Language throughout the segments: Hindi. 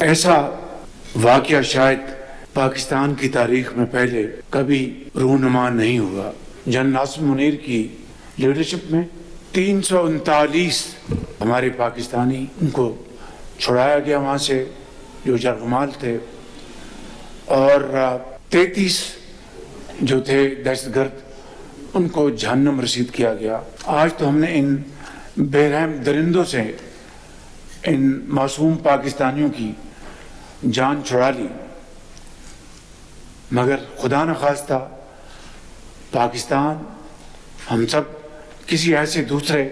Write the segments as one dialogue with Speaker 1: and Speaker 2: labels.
Speaker 1: ऐसा वाक़या शायद पाकिस्तान की तारीख में पहले कभी रूनुमा नहीं हुआ। जनरल नासिर मुनीर की लीडरशिप में 339 हमारे पाकिस्तानी उनको छुड़ाया गया वहाँ से जो जरगमाल थे, और 33 जो थे दहशतगर्द उनको जहन्नम रसीद किया गया। आज तो हमने इन बेरहम दरिंदों से इन मासूम पाकिस्तानियों की जान छुड़ा ली, मगर खुदा न खास्ता पाकिस्तान हम सब किसी ऐसे दूसरे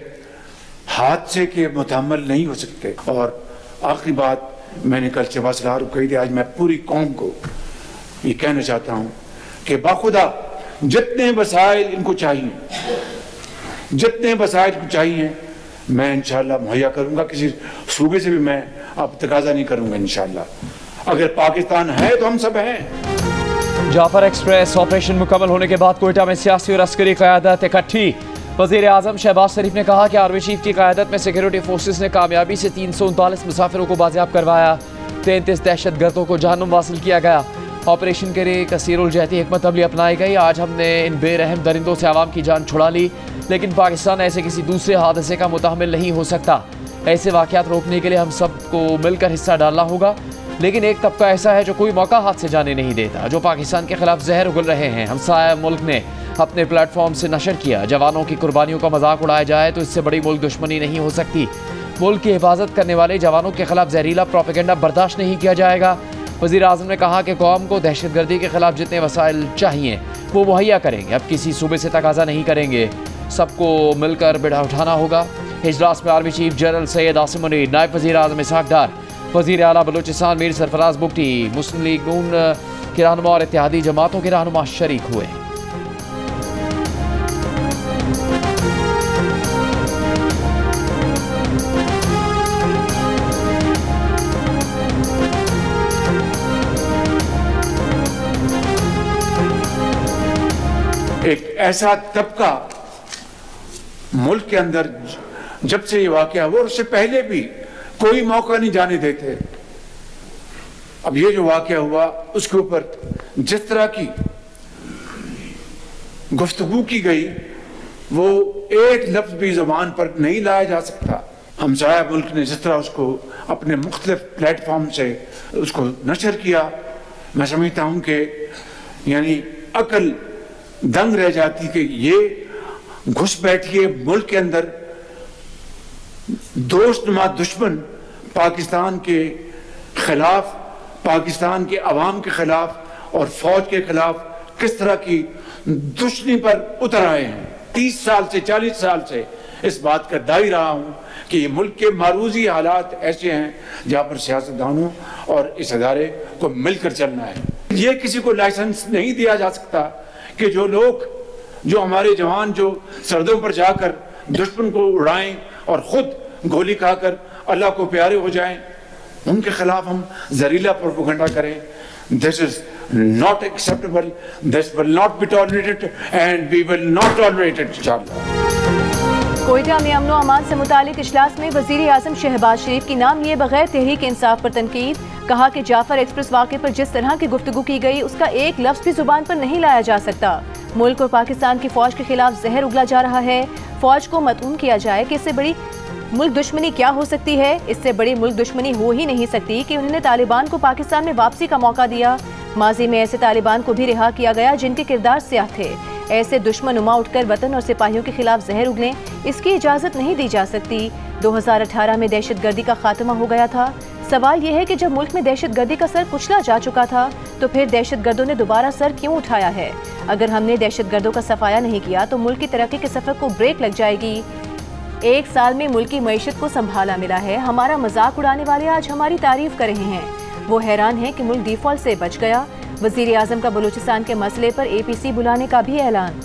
Speaker 1: हादसे के मुतहम्मिल नहीं हो सकते। और आखिरी बात मैंने कल शहबाज़ को कही थी, आज मैं पूरी कौम को ये कहना चाहता हूँ कि बाखुदा जितने वसाइल इनको चाहिए, जितने वसाइल को चाहिए मैं इंशाअल्लाह मुहैया करूँगा। किसी सूबे से भी मैं अब तकाजा नहीं करूँगा इंशाअल्लाह। अगर पाकिस्तान है तो हम सब हैं।
Speaker 2: जाफर एक्सप्रेस ऑपरेशन मुकम्मल होने के बाद कोयटा में सियासी और अस्करी क़यादत इकट्ठी। वज़ीर आज़म शहबाज शरीफ ने कहा कि आर्मी चीफ की क़यादत में सिक्योरिटी फोर्सेस ने कामयाबी से 339 मुसाफिरों को बाजियाब करवाया। 33 दहशतगर्दों को जहन्नुम वासिल किया गया। ऑपरेशन के लिए कसीरुल-जहती हिकमत अमली अपनाई गई। आज हमने इन बेरहम दरिंदों से आवाम की जान छुड़ा ली, लेकिन पाकिस्तान ऐसे किसी दूसरे हादसे का मुतहम्मिल नहीं हो सकता। ऐसे वाक़यात रोकने के लिए हम सबको मिलकर हिस्सा डालना होगा। लेकिन एक तबका ऐसा है जो कोई मौका हाथ से जाने नहीं देता, जो पाकिस्तान के खिलाफ जहर उगल रहे हैं। हमसाया मुल्क ने अपने प्लेटफॉर्म से नशर किया, जवानों की कुर्बानियों का मजाक उड़ाया जाए तो इससे बड़ी मुल्क दुश्मनी नहीं हो सकती। मुल्क की हिफाजत करने वाले जवानों के खिलाफ जहरीला प्रोपेगेंडा बर्दाश्त नहीं किया जाएगा। वज़ीर आज़म ने कहा कि कौम को दहशतगर्दी के खिलाफ जितने वसाइल चाहिए वो मुहैया करेंगे। अब किसी सूबे से तकाजा नहीं करेंगे, सबको मिलकर बेड़ा उठाना होगा। इजलास में army chief general Syed Asim Munir, नायब वज़ीर आज़म इसहाक डार, वज़ीर आला बलूचिस्तान मीर सरफराज बुगटी, मुस्लिम लीग नून के रहनुमा और इत्तेहादी जमातों के रहनुमा शरीक हुए।
Speaker 1: एक ऐसा तबका मुल्क के अंदर जब से ये वाक़या हुआ, उससे पहले भी कोई मौका नहीं जाने देते। अब ये जो वाक़या हुआ उसके ऊपर जिस तरह की गुफ्तगू की गई वो एक लफ्ज भी ज़ुबान पर नहीं लाया जा सकता। हमसाया मुल्क ने जिस तरह उसको अपने मुख्तलिफ प्लेटफॉर्म से उसको नशर किया, मैं समझता हूँ कि यानी अकल दंग रह जाती कि ये घुस बैठिए मुल्क के अंदर दोस्त नुमा दुश्मन पाकिस्तान के खिलाफ, पाकिस्तान के अवाम के खिलाफ और फौज के खिलाफ किस तरह की दुश्मनी पर उतर आए हैं। 30 साल से 40 साल से इस बात का दाई रहा हूं कि ये मुल्क के मारूजी हालात ऐसे हैं जहां पर सियासतदानों और इस अदारे को मिलकर चलना है। ये किसी को लाइसेंस नहीं दिया जा सकता कि जो लोग, जो हमारे जवान जो सरहदों पर जाकर दुश्मन को उड़ाएं और खुद गोली खाकर अल्लाह को प्यारे हो जाएं, उनके खिलाफ हम जहरीला प्रोपेगेंडा करें। This is not acceptable, this will not be tolerated and we will not tolerate it इंशाअल्लाह।
Speaker 3: कोयटा में अमन व अमान से मुतालिक इजलास में वज़ीर आज़म शहबाज शरीफ की नाम लिए बगैर तहरीक इंसाफ पर तनकीद। कहा कि जाफर एक्सप्रेस वाक़े पर जिस तरह की गुफ्तगू की गई उसका एक लफ्ज़ भी जुबान पर नहीं लाया जा सकता। मुल्क और पाकिस्तान की फौज के खिलाफ जहर उगला जा रहा है। फौज को मतऊन किया जाए कि इससे बड़ी मुल्क दुश्मनी क्या हो सकती है। इससे बड़ी मुल्क दुश्मनी हो ही नहीं सकती कि उन्होंने तालिबान को पाकिस्तान में वापसी का मौका दिया। माजी में ऐसे तालिबान को भी रिहा किया गया जिनके किरदार स्याह थे। ऐसे दुश्मनुमा उठकर वतन और सिपाहियों के खिलाफ जहर उगलें, इसकी इजाज़त नहीं दी जा सकती। 2018 में दहशतगर्दी का खात्मा हो गया था। सवाल यह है कि जब मुल्क में दहशतगर्दी का सर कुचला जा चुका था तो फिर दहशतगर्दों ने दोबारा सर क्यों उठाया है। अगर हमने दहशतगर्दों का सफाया नहीं किया तो मुल्क की तरक्की के सफर को ब्रेक लग जाएगी। 1 साल में मुल्क की मईशत को संभाला मिला है। हमारा मजाक उड़ाने वाले आज हमारी तारीफ कर रहे हैं। वो हैरान है कि मुल्क डिफॉल्ट से बच गया। वज़ीर आज़म का बलूचिस्तान के मसले पर APC बुलाने का भी ऐलान।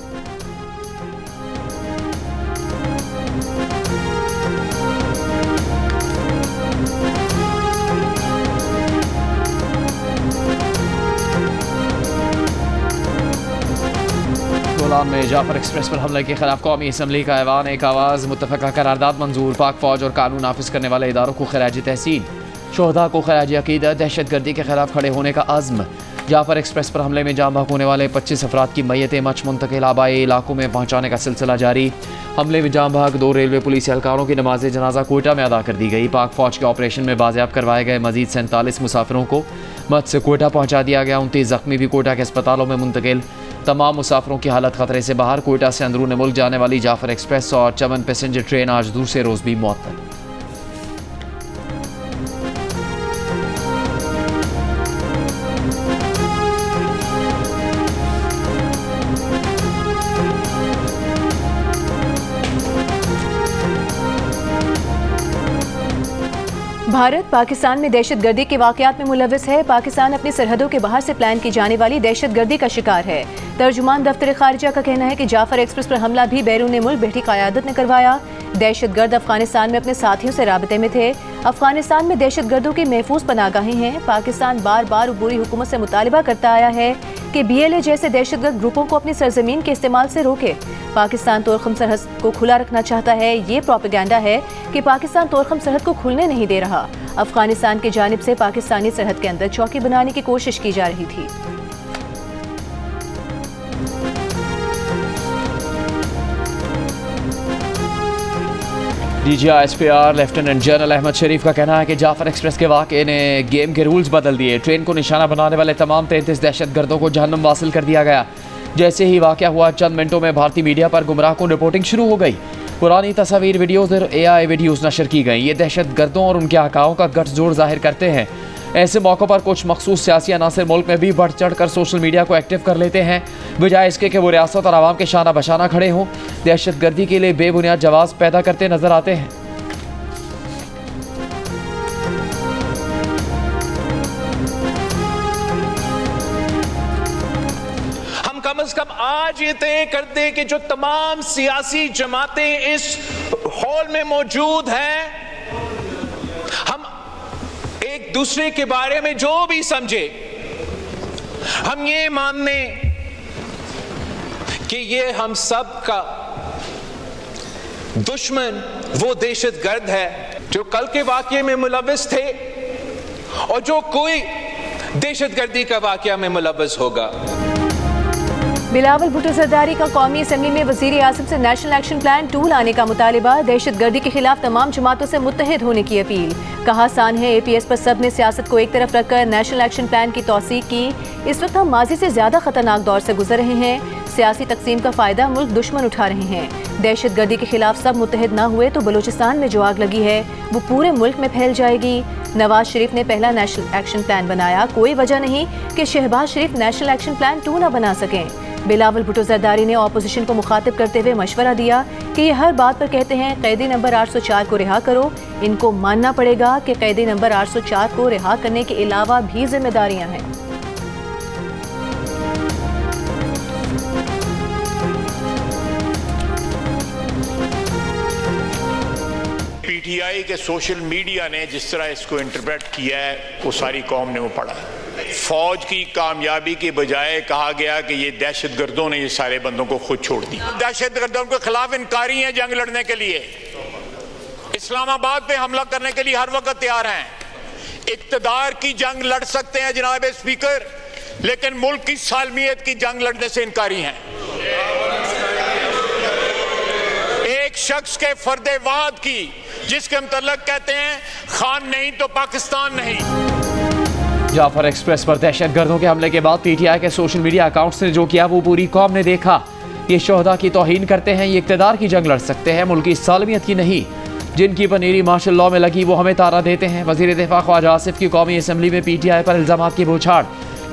Speaker 2: में जाफर एक्सप्रेस पर हमले के खिलाफ कौमी असम्बली का ऐवान, एक आवाज़, मुत्तफ़क़ा करारदाद मंजूर, पाक फौज और कानून नाफिज करने वाले इदारों को खिराज तहसीन। शोहदा को खराज अकीदत, दहशत गर्दी के खिलाफ खड़े होने का अज़्म। जाफर एक्सप्रेस पर हमले में जाम बहक होने वाले 25 अफराद की मैयतें मच मुंतकिल आबाई इलाकों में पहुँचाने का सिलसिला जारी। हमले में जाम बहक 2 रेलवे पुलिस एहलकारों की नमाज जनाजा कोयटा में अदा कर दी गई। पाक फौज के ऑपरेशन में बाजियाब करवाए गए मजीद 47 मुसाफिरों को मत से कोयटा पहुँचा दिया गया। 29 जख्मी भी कोयटा के अस्पतालों में मुंतकिल। तमाम मुसाफिरों की हालत खतरे से बाहर। कोयटा से अंदरून मुल्क जाने वाली जाफर एक्सप्रेस और चमन पैसेंजर ट्रेन आज दूसरे रोज़ भी मुअत्तल।
Speaker 3: भारत पाकिस्तान में दहशतगर्दी के वाक़यात में मुलव्वस है। पाकिस्तान अपनी सरहदों के बाहर से प्लान की जाने वाली दहशतगर्दी का शिकार है। तर्जुमान दफ्तर खारिजा का कहना है कि जाफर एक्सप्रेस पर हमला भी बैरून मुल्क बैठी क़यादत ने करवाया। दहशतगर्द अफगानिस्तान में अपने साथियों से राबते में थे। अफगानिस्तान में दहशतगर्दों की महफूज पनागाहें हैं। पाकिस्तान बार बार अबूरी हुकूमत से मुतालिबा करता आया है कि BLA जैसे दहशतगर्द ग्रुपों को अपनी सरजमीन के इस्तेमाल से रोके। पाकिस्तान तोरखम सरहद को खुला रखना चाहता है। ये प्रोपेगेंडा है कि पाकिस्तान तोरखम सरहद को खुलने नहीं दे रहा। अफगानिस्तान की जानिब से पाकिस्तानी सरहद के अंदर चौकी बनाने की कोशिश की जा रही थी।
Speaker 2: DGI SPR lieutenant general Ahmed Sharif का कहना है कि जाफर एक्सप्रेस के वाक़े ने गेम के रूल्स बदल दिए। ट्रेन को निशाना बनाने वाले तमाम 33 दहशतगर्दों को जहन्नुम वासिल कर दिया गया। जैसे ही वाक़या हुआ चंद मिनटों में भारतीय मीडिया पर गुमराहकुन रिपोर्टिंग शुरू हो गई। पुरानी तस्वीर, वीडियोज़ और AI वीडियोज़ नशर की गई। ये दहशतगर्दों और उनके आकाओं का गठजोड़ जाहिर करते हैं। ऐसे मौक़ों पर कुछ मखसूस सियासी अनासर मुल्क में भी बढ़ चढ़ कर सोशल मीडिया को एक्टिव कर लेते हैं, बजाय इसके कि वो रियासत और आवाम के शाना बशाना खड़े हों। दहशतगर्दी के लिए बेबुनियाद जवाब पैदा करते नजर आते हैं।
Speaker 4: कम से कम आज ये तय कर दे कि जो तमाम सियासी जमातें इस हॉल में मौजूद हैं, हम एक दूसरे के बारे में जो भी समझे, हम ये मान लें कि ये हम सब का दुश्मन वो दहशतगर्द है जो कल के वाकये में मुलव्वस थे और जो कोई दहशतगर्दी का वाकया में मुलव्वस होगा।
Speaker 3: बिलावल भुट्टो जरदारी का कौमी असम्बली में वज़ीर आज़म से नेशनल एक्शन प्लान 2 लाने का मुतालिबा। दहशतगर्दी के खिलाफ तमाम जमातों से मुत्तहिद होने की अपील। कहा आसान है APS पर सब ने सियासत को एक तरफ रखकर नेशनल एक्शन प्लान की तौसीक की। इस वक्त हम माजी से ज़्यादा खतरनाक दौर से गुजर रहे हैं। सियासी तकसीम का फ़ायदा मुल्क दुश्मन उठा रहे हैं। दहशतगर्दी के खिलाफ सब मुत्तहिद ना हुए तो बलूचिस्तान में जो आग लगी है वो पूरे मुल्क में फैल जाएगी। नवाज शरीफ ने पहला नेशनल एक्शन प्लान बनाया। कोई वजह नहीं कि शहबाज शरीफ नेशनल एक्शन प्लान 2 ना बना सकें। बिलावल भुट्टो जरदारी ने ऑपोजिशन को मुखातिब करते हुए मशवरा दिया कि ये हर बात पर कहते हैं कैदी नंबर 804 को रिहा करो। इनको मानना पड़ेगा कि कैदी नंबर 804 को रिहा करने के अलावा भी जिम्मेदारियां हैं।
Speaker 5: PTI के सोशल मीडिया ने जिस तरह इसको इंटरप्रेट किया है वो सारी कौम ने वो पढ़ा। फौज की कामयाबी के बजाय कहा गया कि ये दहशतगर्दों ने ये सारे बंदों को खुद छोड़ दिया। दहशतगर्दों के खिलाफ इनकारी हैं जंग लड़ने के लिए, इस्लामाबाद पे हमला करने के लिए हर वक्त तैयार हैं। इक्तदार की जंग लड़ सकते हैं जनाब स्पीकर, लेकिन मुल्क की सालमियत की जंग लड़ने से इनकारी हैं। एक शख्स के फर्देवाद की जिसके मतलब कहते हैं खान नहीं तो पाकिस्तान नहीं।
Speaker 2: जाफर एक्सप्रेस पर दहशतगर्दों के हमले के बाद PTI के सोशल मीडिया अकाउंट्स ने जो किया वो पूरी कौम ने देखा। ये शोहदा की तौहीन करते हैं, ये इक़्तिदार की जंग लड़ सकते हैं, मुल्क की सालमियत की नहीं। जिनकी पनीरी मार्शल लॉ में लगी वो हमें तारा देते हैं। वज़ीर दिफा ख्वाजा आसिफ की कौमी असम्बली में PTI पर इल्ज़ाम की बौछार।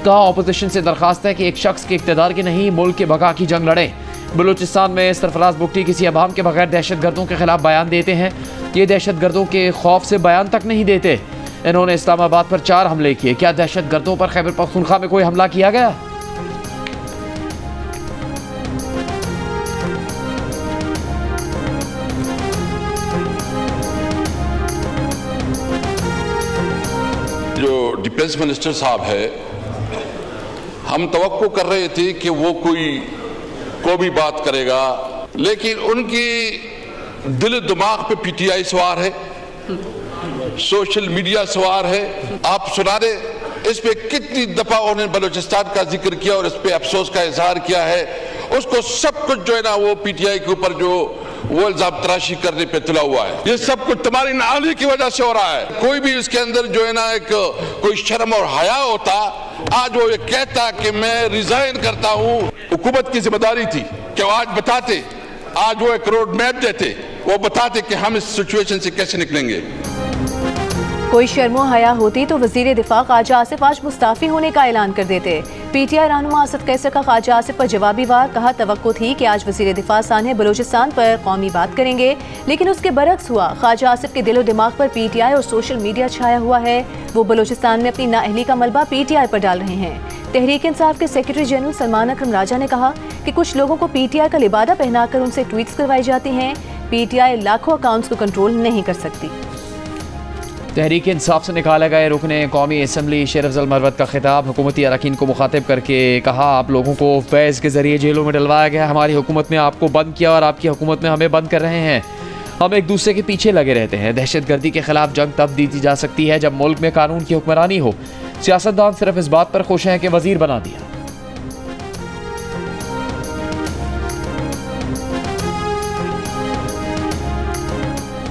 Speaker 2: कहा ऑपोजिशन से दरख्वास्त है कि एक शख्स के इक़्तिदार की नहीं मुल्क के बका की जंग लड़े। बलूचिस्तान में सरफराज बुगटी किसी अवाम के बगैर दहशतगर्दों के खिलाफ बयान देते हैं। ये दहशतगर्दों के खौफ से बयान तक नहीं देते। इन्होंने इस्लामाबाद पर 4 हमले किए। क्या दहशतगर्दों पर खैबर पख्तूनख्वा में कोई हमला किया गया?
Speaker 6: जो डिफेंस मिनिस्टर साहब है, हम तवक्को कर रहे थे कि वो कोई भी बात करेगा, लेकिन उनकी दिल दिमाग पे PTI सवार है। सोशल मीडिया सवार है। आप सुना दे इस पे कितनी दफा उन्होंने बलूचिस्तान का जिक्र किया और इस पे अफसोस का इजहार किया है। उसको सब कुछ जो है ना वो पीटीआई के ऊपर जो वो इल्जाम तराशी करने पे तुला हुआ है। ये सब कुछ तुम्हारी नाअहली की वजह से हो रहा है। कोई भी इसके अंदर जो है ना एक कोई शर्म और हया होता, आज वो ये कहता कि मैं रिजाइन करता हूँ। हुकूमत की जिम्मेदारी थी कि वो आज बताते, आज वो एक रोड मैप देते, वो बताते कि हम इस सिचुएशन से कैसे निकलेंगे।
Speaker 3: कोई शर्मो हया होती तो वजीर दिफा ख्वाजा आसिफ आज मुस्ताफी होने का ऐलान कर देते। पीटीआई रहनुमा असद कैसर का ख्वाजा आसिफ पर जवाबी वार, कहा तवक्को थी कि आज वजीर दिफा सानह बलूचिस्तान पर कौमी बात करेंगे, लेकिन उसके बरक्स हुआ। ख्वाजा आसिफ के दिलो दिमाग पर पीटीआई और सोशल मीडिया छाया हुआ है। वो बलूचिस्तान में अपनी नाअहली का मलबा पीटीआई पर डाल रहे हैं। तहरीक इंसाफ के सेक्रेटरी जनरल सलमान अकरम राजा ने कहा कि कुछ लोगों को पीटीआई का लिबादा पहनाकर उनसे ट्वीट्स करवाई जाती हैं। पीटीआई लाखों अकाउंट्स को कंट्रोल नहीं कर सकती।
Speaker 2: तहरीक इंसाफ से निकाले गए रुकने कौमी असम्बली शेर अफजल मरवत का खिताब हुकूमती अरकान को मुखातिब करके कहा, आप लोगों को फैज़ के ज़रिए जेलों में डलवाया गया। हमारी हुकूमत में आपको बंद किया और आपकी हुकूमत में हमें बंद कर रहे हैं। हम एक दूसरे के पीछे लगे रहते हैं। दहशत गर्दी के खिलाफ जंग तब जीती जा सकती है जब मुल्क में कानून की हुक्मरानी हो। सियासतदान सिर्फ इस बात पर खुश हैं कि वजीर बना दिया।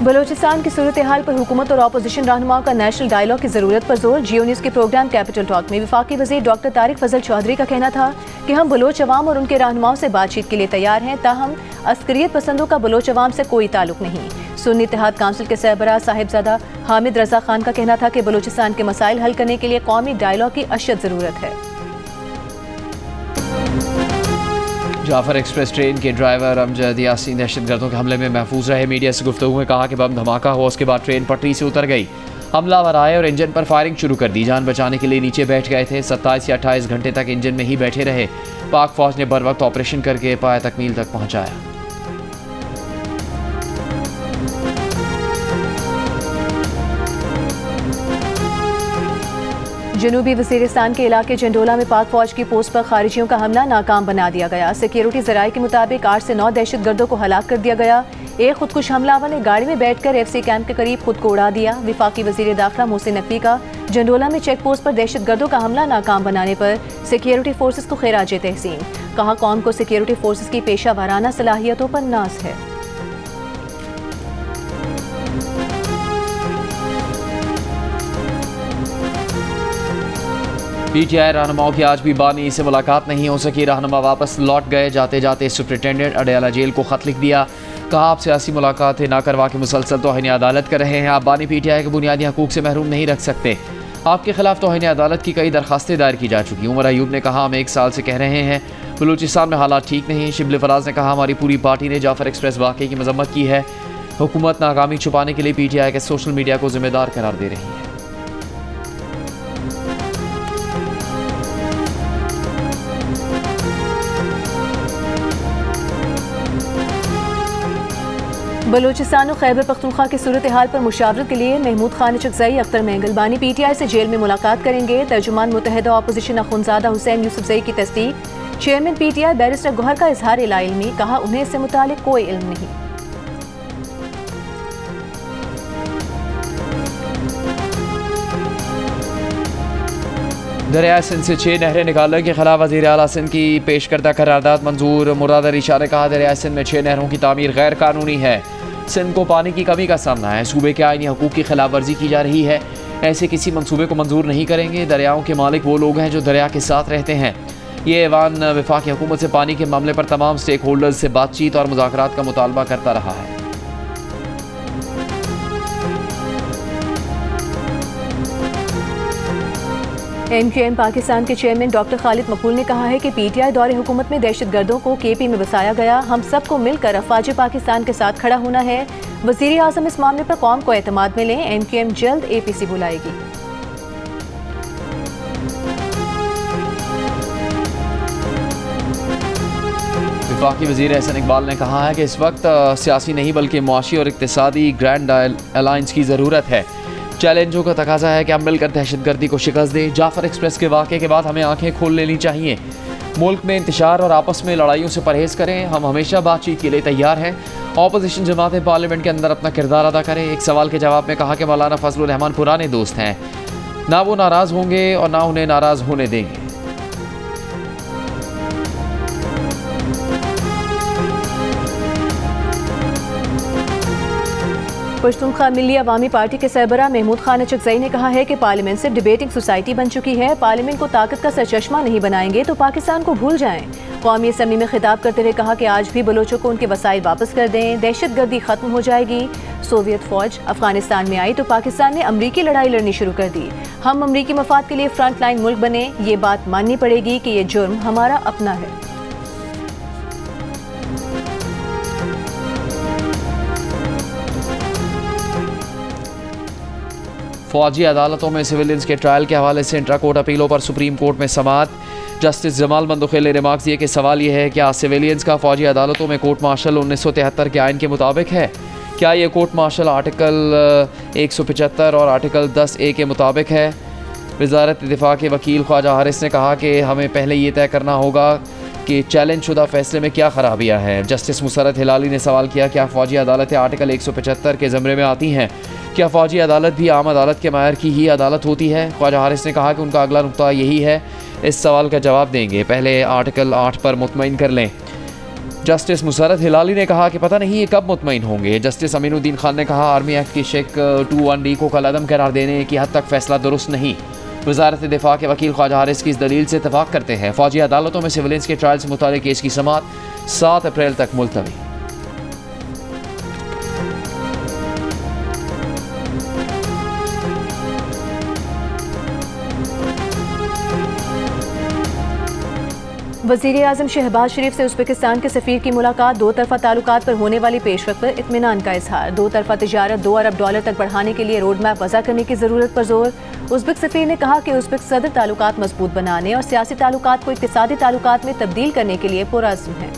Speaker 3: बलूचिस्तान की सूरत हाल पर हुकूमत और अपोजिशन रहनुमाओं का नेशनल डायलॉग की जरूरत पर जोर। जियो न्यूज़ के प्रोग्राम कैपिटल टॉक में वफाकी वजीर डॉक्टर तारिक फजल चौधरी का कहना था कि हम बलोच अवाम और उनके रहनुमाओं से बातचीत के लिए तैयार हैं, ताहम अस्करियत पसंदों का बलोच अवाम से कोई ताल्लुक नहीं। सुन्नी इत्तेहाद काउंसिल के सरबराह साहिबजादा हामिद रजा खान का कहना था कि बलूचिस्तान के मसाइल हल करने के लिए कौमी डायलॉग की अशद जरूरत है।
Speaker 2: जाफर एक्सप्रेस ट्रेन के ड्राइवर अमजद यासीन दहशतगर्दों के हमले में महफूज रहे। मीडिया से गुफ्तगू में कहा कि बम धमाका हुआ, उसके बाद ट्रेन पटरी से उतर गई। हमलावर आए और इंजन पर फायरिंग शुरू कर दी। जान बचाने के लिए नीचे बैठ गए थे। 27 या 28 घंटे तक इंजन में ही बैठे रहे। पाक फौज ने बर वक्त ऑपरेशन करके पाया तकमील तक पहुँचाया।
Speaker 3: जनूबी वज़ीरिस्तान के इलाके जंडोला में पाक फौज की पोस्ट पर खारिजियों का हमला नाकाम बना दिया गया। सिक्योरिटी ज़राए के मुताबिक 8 से 9 दहशतगर्दों को हलाक कर दिया गया। एक खुदकुश हमलावर ने गाड़ी में बैठकर FC कैंप के करीब खुद को उड़ा दिया। विफाकी वज़ीर दाखिला मोहसिन नकवी का जंडोला में चेक पोस्ट पर दहशतगर्दों का हमला नाकाम बनाने पर सिक्योरिटी फोर्सेस को खैराज तहसीन। कहा, कौम को सिक्योरिटी फोर्सेस की पेशा वाराना सलाहियतों पर नाज है।
Speaker 2: पीटीआई रहनुमाओं की आज भी बानी से मुलाकात नहीं हो सकी। रहनुमा वापस लौट गए। जाते जाते सुप्रिटेंडेंट अडयाला जेल को खत लिख दिया। कहा, आप सियासी मुलाकातें ना करवा के मुसलसल तौहीन अदालत कर रहे हैं। आप बानी पीटीआई के बुनियादी हकूक से महरूम नहीं रख सकते। आपके खिलाफ तौहीन अदालत की कई दरखास्तें दायर की जा चुकी। उमर अयूब ने कहा, हम 1 साल से कह रहे हैं बलूचिस्तान में हालात ठीक नहीं। शिबली फराज ने कहा, हमारी पूरी पार्टी ने जाफर एक्सप्रेस वाक़े की मजम्मत की है। हुकूमत नाकामी छुपाने के लिए पीटीआई के सोशल मीडिया को जिम्मेदार करार दे रही है।
Speaker 3: बलूचिस्तान और खैबर पख्तूनख्वा की सूरत हाल पर मुशावरत के लिए महमूद खान चकजई अख्तर मेंगलबानी पीटीआई से जेल में मुलाकात करेंगे। तर्जुमान मुत्तहिदा अपोजिशन अखुनजादा हुसैन यूसुफजई की तस्दीक। चेयरमैन पीटीआई बैरिस्टर गौहर का इजहार इल्मी, कहा उन्हें इससे मुतालिक कोई इल्म नहीं।
Speaker 2: दरिया सिंध से 6 नहरें निकालने के खिलाफ वज़ीर आला सिंध की पेश करदा करारदाद मंजूर। मुराद अली शाह ने कहा, दरिया सिंध में 6 नहरों की तामीर गैर कानूनी है। सिंध को पानी की कमी का सामना है। सूबे के आईनी हकूक़ की खिलाफ वर्जी की जा रही है। ऐसे किसी मंसूबे को मंजूर नहीं करेंगे। दरियाओं के मालिक वो लोग हैं जो दरिया के साथ रहते हैं। ये ऐवान वफाकी हुकूमत से पानी के मामले पर तमाम स्टेक होल्डर्स से बातचीत और मुज़ाकरात का मुतालबा करता रहा है।
Speaker 3: MQM पाकिस्तान के चेयरमैन डॉक्टर खालिद मकबूल ने कहा है कि पीटीआई दौरे हुकूमत में दहशतगर्दों को KP में बसाया गया। हम सबको मिलकर अफवाज पाकिस्तान के साथ खड़ा होना है। वज़ीर आज़म इस मामले पर कौम को एतमाद में लें। MQM जल्द APC बुलाएगी।
Speaker 2: वफाकी वज़ीर एहसन इकबाल ने कहा है कि इस वक्त सियासी नहीं बल्कि मुआशी और इक़्तिसादी ग्रैंड अलायंस की ज़रूरत है। चैलेंजों का तकाजा है कि हम मिलकर दहशतगर्दी को शिकस्त दें। जाफर एक्सप्रेस के वाक़े के बाद हमें आंखें खोल लेनी चाहिए। मुल्क में इंतशार और आपस में लड़ाइयों से परहेज़ करें। हम हमेशा बातचीत के लिए तैयार हैं। अपोजिशन जमातें पार्लियामेंट के अंदर अपना किरदार अदा करें। एक सवाल के जवाब में कहा कि मौलाना फजलुर रहमान पुराने दोस्त हैं, ना वो नाराज़ होंगे और ना उन्हें नाराज़ होने देंगे।
Speaker 3: पश्तूनख्वा मिली अवामी पार्टी के सरबराह महमूद खान अचकज़ई ने कहा है कि पार्लियामेंट सिर्फ डिबेटिंग सोसाइटी बन चुकी है। पार्लियामेंट को ताकत का सरचश्मा नहीं बनाएंगे तो पाकिस्तान को भूल जाएं। कौमी असम्बली में खिताब करते हुए कहा कि आज भी बलोचों को उनके वसाइल वापस कर दें, दहशतगर्दी खत्म हो जाएगी। सोवियत फौज अफगानिस्तान में आई तो पाकिस्तान ने अमरीकी लड़ाई लड़नी शुरू कर दी। हम अमरीकी मफाद के लिए फ्रंट लाइन मुल्क बने, ये बात माननी पड़ेगी कि ये जुर्म हमारा अपना है।
Speaker 2: फौजी अदालतों में सिविलियंस के ट्रायल के हवाले से इंट्रा कोर्ट अपीलों पर सुप्रीम कोर्ट में समाअत। जस्टिस जमाल मंदुखेल ने रिमार्क्स दिए कि सवाल यह है क्या सिविलियंस का फौजी अदालतों में कोर्ट मार्शल 1973 के आइन के मुताबिक है? क्या ये कोर्ट मार्शल आर्टिकल 175 और आर्टिकल 10A के मुताबिक है? वजारत दिफा के वकील ख्वाजा हारिस ने कहा कि हमें पहले ये तय करना होगा कि चैलेंज शुदा फैसले में क्या खराबियाँ हैं। जस्टिस मुसरत हिलाली ने सवाल किया क्या फ़ौजी अदालतें आर्टिकल 175 के ज़मरे में आती हैं? क्या फ़ौजी अदालत भी आम अदालत के मायर की ही अदालत होती है? ख्वाजा हारिस ने कहा कि उनका अगला नुक्ता यही है। इस सवाल का जवाब देंगे, पहले आर्टिकल 8 पर मुतमईन कर लें। जस्टिस मुसरत हिलाली ने कहा कि पता नहीं ये कब मुतमईन होंगे। जस्टिस अमीनुद्दीन खान ने कहा आर्मी एक्ट की शेक 21D को कलअदम करार देने की हद तक फैसला दुरुस्त नहीं। वजारत दिफा के वकील ख्वाजा हारिस की इस दलील से इत्तफाक करते हैं। फौजी अदालतों में सिविलियंस के ट्रायल से मुताल्लिक़ केस की समाअत 7 अप्रैल तक मुलतवी।
Speaker 3: वज़ीर आज़म शहबाज शरीफ से उज़्बेकिस्तान के सफ़ीर की मुलाकात। दो तरफ़ा ताल्लुकात पर होने वाली पेशरफ़्त पर इत्मीनान का इजहार। दो तरफ़ा तिजारत $2 अरब तक बढ़ाने के लिए रोड मैप वज़ा करने की ज़रूरत पर जोर। उज़्बेक सफ़ीर ने कहा कि उज़्बेक सदर ताल्लुकात मजबूत बनाने और सियासी ताल्लुकात को इक़्तिसादी ताल्लुकात में तब्दील करने के लिए पुरअज़्म है।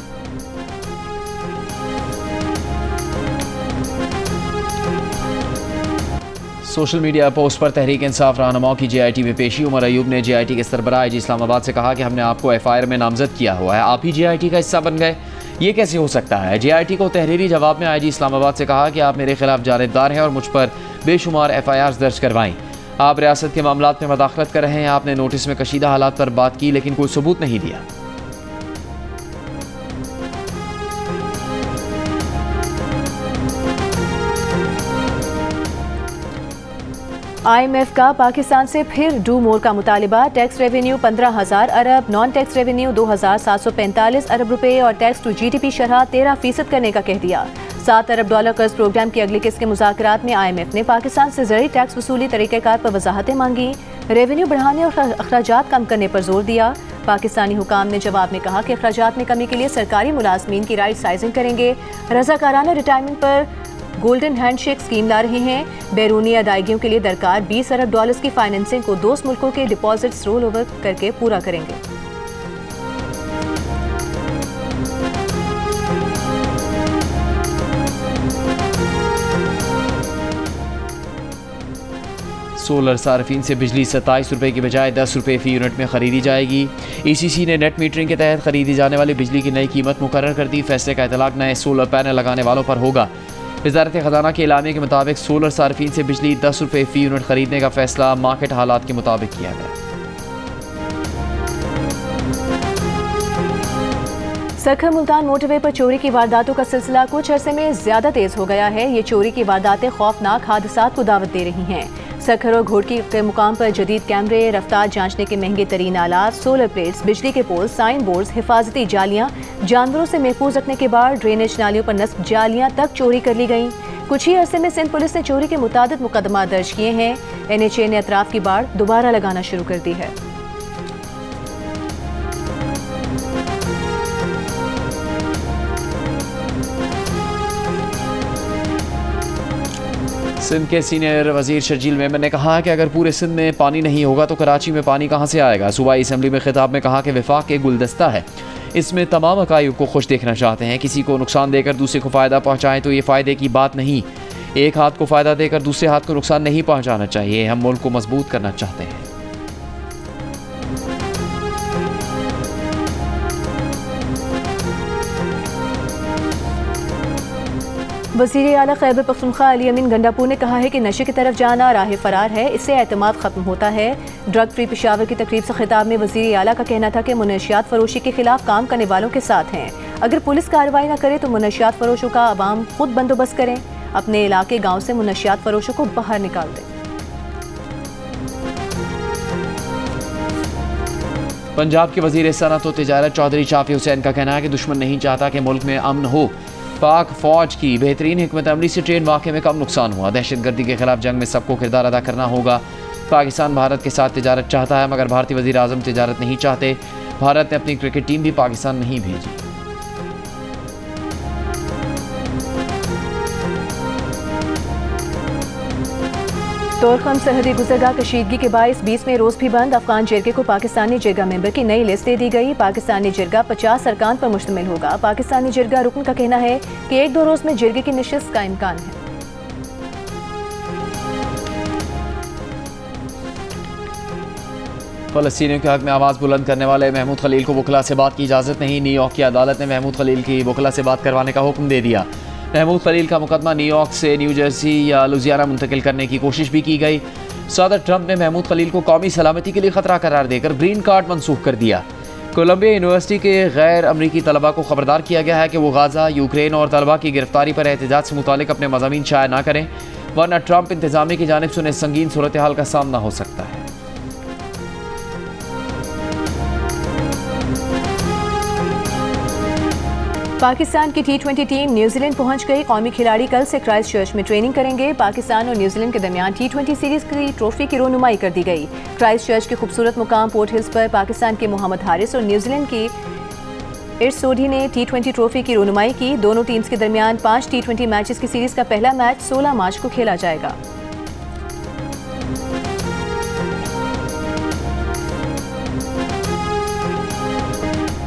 Speaker 2: सोशल मीडिया पोस्ट पर तहरीक इंसाफ रहनुमाओं की JIT में पेशी। उमर अयूब ने JIT के सरबराह IG इस्लामाबाद से कहा कि हमने आपको FIR में नामजद किया हुआ है, आप ही JIT का हिस्सा बन गए, ये कैसे हो सकता है? JIT को तहरीरी जवाब में IG इस्लामाबाद से कहा कि आप मेरे खिलाफ जानिबदार हैं और मुझ पर बेशुमार FIRs दर्ज करवाएं। आप रियासत के मामलात में मदाखलत कर रहे हैं। आपने नोटिस में कशीदा हालात पर बात की लेकिन कोई सबूत नहीं दिया।
Speaker 3: IMF का पाकिस्तान से फिर डू मोर का मुतालिबा। टैक्स रेवेन्यू 15,000 अरब, नॉन टैक्स रेवेन्यू 2,745 अरब रुपए और टैक्स टू GDP शरह 13% करने का कह दिया। $7 अरब कर्ज प्रोग्राम की अगली किस्त के मुज़ाकरात में IMF ने पाकिस्तान से ज़रूरी टैक्स वसूली तरीक़ेकार पर वजाहतें मांगी। रेवेन्यू बढ़ाने और अखराजात कम करने पर जोर दिया। पाकिस्तानी हुकाम ने जवाब में कहा कि अखराजात में कमी के लिए सरकारी मुलाजमीन की राइट साइजिंग करेंगे। रज़ाकाराना रिटायरमेंट पर गोल्डन हैंडशेक स्कीम ला रहे हैं। बैरूनी अदायगियों के लिए दरकार $20 अरब की फाइनेंसिंग को दोस्त मुल्कों के डिपॉजिट्स रोल ओवर करके पूरा करेंगे।
Speaker 2: सोलर सार्फिन से बिजली 27 रुपये की बजाय 10 रुपये फ़ी यूनिट में ख़रीदी जाएगी। ECC ने नेट मीटरिंग के तहत ख़रीदी जाने वाली बिजली की नई कीमत मुकर्रर कर दी। फैसले का इतलाक़ नए सोलर पैनल लगाने वालों पर होगा। वज़ारत ख़ज़ाना के एलामे के मुताबिक सोलर सार्फिन से बिजली 10 रुपये फ़ी यूनिट ख़रीदने का फ़ैसला मार्केट हालात के मुताबिक किया गया।
Speaker 3: सखर मुल्तान मोटरवे पर चोरी की वारदातों का सिलसिला कुछ अरसे में ज्यादा तेज हो गया है। ये चोरी की वारदातें खौफनाक हादसात को दावत दे रही हैं। सखर और घोड़की के मुकाम पर जदीद कैमरे, रफ्तार जांचने के महंगे तरीन आलात, सोलर प्लेट्स, बिजली के पोल, साइन बोर्ड्स, हिफाजती जालियां, जानवरों से महफूज रखने के बाद ड्रेनेज नालियों पर नस्ब जालियां तक चोरी कर ली गईं। कुछ ही अरसे में सिंध पुलिस ने चोरी के मुतादिद मुकदमा दर्ज किए हैं। NHA ने अतराफ की बाड़ दोबारा लगाना शुरू कर दी है।
Speaker 2: सिंध के सीनियर वजीर शर्जील मेमन ने कहा कि अगर पूरे सिंध में पानी नहीं होगा तो कराची में पानी कहाँ से आएगा। सूबाई असम्बली में खिताब में कहा कि वफाक के गुलदस्ता है, इसमें तमाम अकायब को खुश देखना चाहते हैं। किसी को नुकसान देकर दूसरे को फ़ायदा पहुँचाएँ तो ये फ़ायदे की बात नहीं। एक हाथ को फ़ायदा देकर दूसरे हाथ को नुकसान नहीं पहुँचाना चाहिए। हम मुल्क को मजबूत करना चाहते हैं।
Speaker 3: वज़ीर आला खैबर पख्तूनख्वा अली अमीन गंडापुर ने कहा है कि नशे की तरफ जाना राह फरार है, इससे एतमाद ख़त्म होता है। ड्रग फ्री पेशावर की तकरीब से खिताब में वज़ीर आला का कहना था कि मुनशियात फरोशी के खिलाफ काम करने वालों के साथ हैं। अगर पुलिस कार्रवाई न करे तो मुनशियात फरोशों का अवाम खुद बंदोबस्त करें, अपने इलाके गाँव से मुनशियात फरोशों को बाहर निकाल दें।
Speaker 2: पंजाब के वज़ीर सनअत व तिजारत चौधरी शाफी हुसैन का कहना है कि दुश्मन नहीं चाहता कि मुल्क में अमन हो। पाक फौज की बेहतरीन हिकमत अमली से ट्रेन वाक़े में कम नुकसान हुआ। दहशतगर्दी के खिलाफ जंग में सबको किरदार अदा करना होगा। पाकिस्तान भारत के साथ तिजारत चाहता है मगर भारतीय वज़ीर आज़म तिजारत नहीं चाहते। भारत ने अपनी क्रिकेट टीम भी पाकिस्तान नहीं भेजी।
Speaker 3: तोरखम सरहदी गुजरगाह कशीदगी के बायस 20 में रोज भी बंद। अफगान जिरगे को पाकिस्तानी जिरगा मेंबर की नई लिस्ट दे दी गई। पाकिस्तानी जिरगा 50 अरकान पर मुश्तमिल होगा। पाकिस्तानी जिरगा रुकन का कहना है कि 1-2 रोज में जिरगे की नशिस्त का इम्कान है।
Speaker 2: फ़लस्तीनियों के हक में आवाज़ बुलंद करने वाले महमूद खलील को वकला से बात की इजाज़त नहीं। न्यूयॉर्क की अदालत ने महमूद खलील की वकला से बात करवाने का हुक्म दे दिया। महमूद खलील का मुकदमा न्यूयॉर्क से न्यू जर्सी या लुजियाना मुंतकिल करने की कोशिश भी की गई। सदर ट्रंप ने महमूद खलील को कौमी सलामती के लिए खतरा करार देकर ग्रीन कार्ड मनसूख कर दिया। कोलंबिया यूनिवर्सिटी के गैर अमरीकी तलबा को खबरदार किया गया है कि वो गाज़ा, यूक्रेन और तलबा की गिरफ्तारी पर एहतजाज से मुतालिक अपने मज़ामीन शाया ना करें, वरना ट्रंप इंतजामिया की जानिब से उन्हें संगीन सूरत हाल का सामना हो सकता है।
Speaker 3: पाकिस्तान की T20 टीम न्यूजीलैंड पहुंच गई। कौमी खिलाड़ी कल से क्राइस्टचर्च में ट्रेनिंग करेंगे। पाकिस्तान और न्यूजीलैंड के दरमियान T20 सीरीज की ट्रॉफी की रोनुमाई कर दी गई। क्राइस्टचर्च के खूबसूरत मुकाम पोर्ट हिल्स पर पाकिस्तान के मोहम्मद हारिस और न्यूजीलैंड की इर्स सोढी ने T20 ट्रॉफी की रोनुमाई की। दोनों टीम्स के दरमियान 5 T20 मैचेस की सीरीज का पहला मैच 16 मार्च को खेला जाएगा।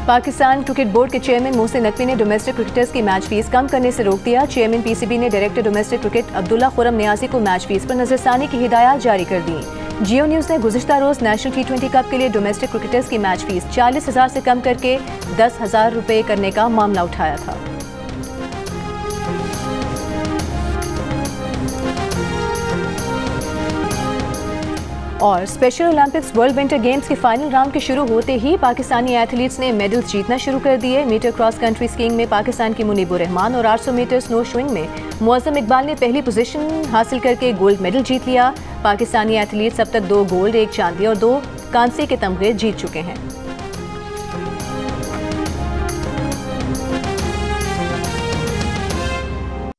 Speaker 3: पाकिस्तान क्रिकेट बोर्ड के चेयरमैन मोहसिन नकवी ने डोमेस्टिक क्रिकेटर्स की मैच फीस कम करने से रोक दिया। चेयरमैन पीसीबी ने director domestic cricket Abdullah Khurram Niazi को मैच फीस पर नजरसानी की हिदायत जारी कर दी। जियो न्यूज़ ने गुज़िश्ता रोज नेशनल T20 कप के लिए डोमेस्टिक क्रिकेटर्स की मैच फीस 40,000 से कम करके 10,000 रुपये करने का मामला उठाया था। और special Olympics world winter games के फाइनल राउंड के शुरू होते ही पाकिस्तानी एथलीट्स ने मेडल्स जीतना शुरू कर दिए। मीटर क्रॉस कंट्री स्कीइंग में पाकिस्तान की मुनीबुर रहमान और 800 मीटर स्नो स्विंग में मुअज़्ज़म इकबाल ने पहली पोजीशन हासिल करके गोल्ड मेडल जीत लिया। पाकिस्तानी एथलीट्स अब तक 2 गोल्ड, 1 चांदी और 2 कांसे के तमगे जीत चुके हैं।